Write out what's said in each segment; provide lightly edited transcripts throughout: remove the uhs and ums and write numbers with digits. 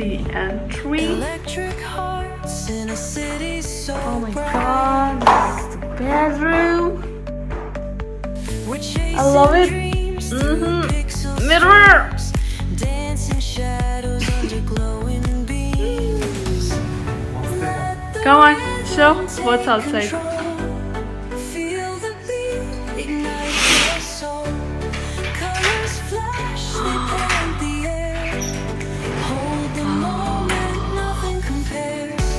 the entry. Electric hearts in a city so Oh my god, that's the bedroom. I love it. Mirror. Dancing shadows under glowing beams. Come on, show what's outside. Feel the beat, ignite your soul. Colors flash, they paint the air. Hold the moment, nothing compares.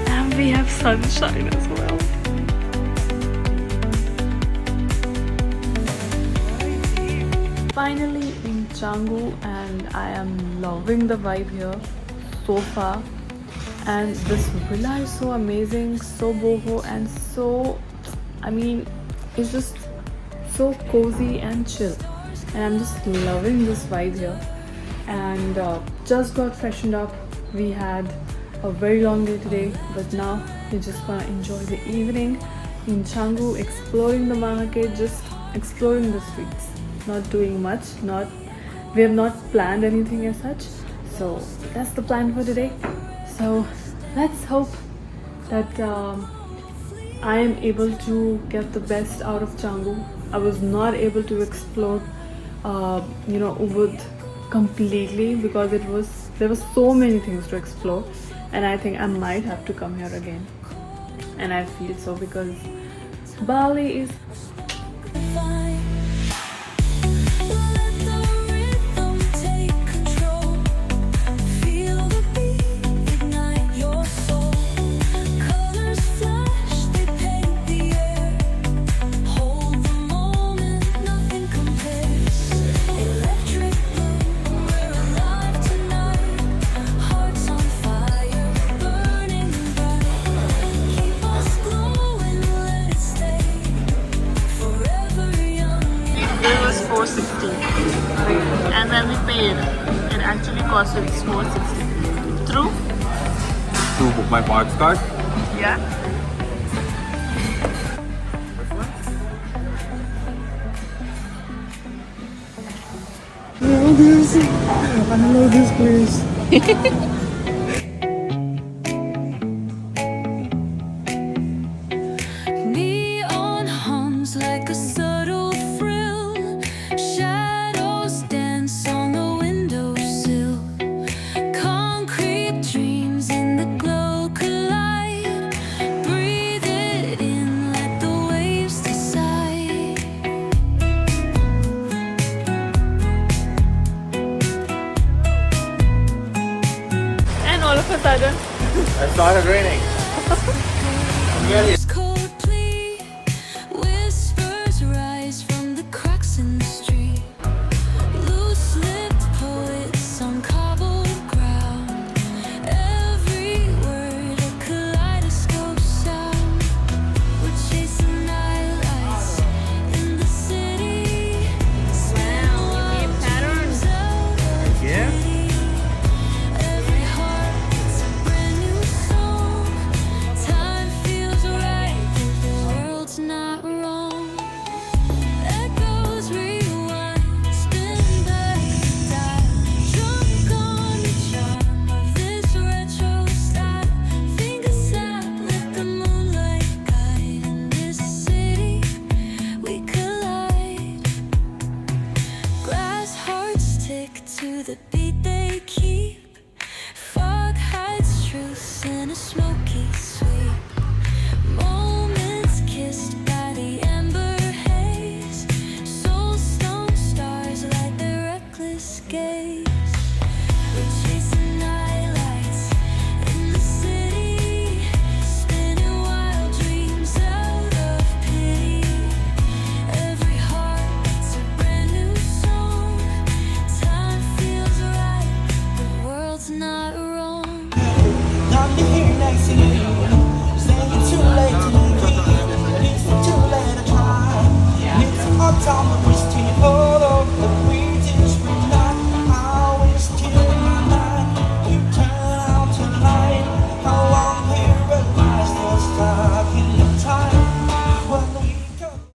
And we have sunshine as well. Finally in Canggu, and I am loving the vibe here so far. And this villa is so amazing, so boho, and so, I mean, it's just so cozy and chill. And I'm just loving this vibe here. And just got freshened up. We had a very long day today, but now we're just gonna enjoy the evening in Canggu, exploring the market, just exploring the streets. Not doing much, we have not planned anything as such. So that's the plan for today. So let's hope that I am able to get the best out of Canggu. I was not able to explore Ubud completely because there were so many things to explore, and I think I might have to come here again. And I feel so because Bali is and when we paid, it actually cost us 460. True? To book my parks card? Yeah. I love this place. Neon hums like a subtle thrill. Shadows dance on the windowsill. Concrete dreams in the glow collide. Breathe it in, let the waves decide. And all of a sudden, It started raining. Really,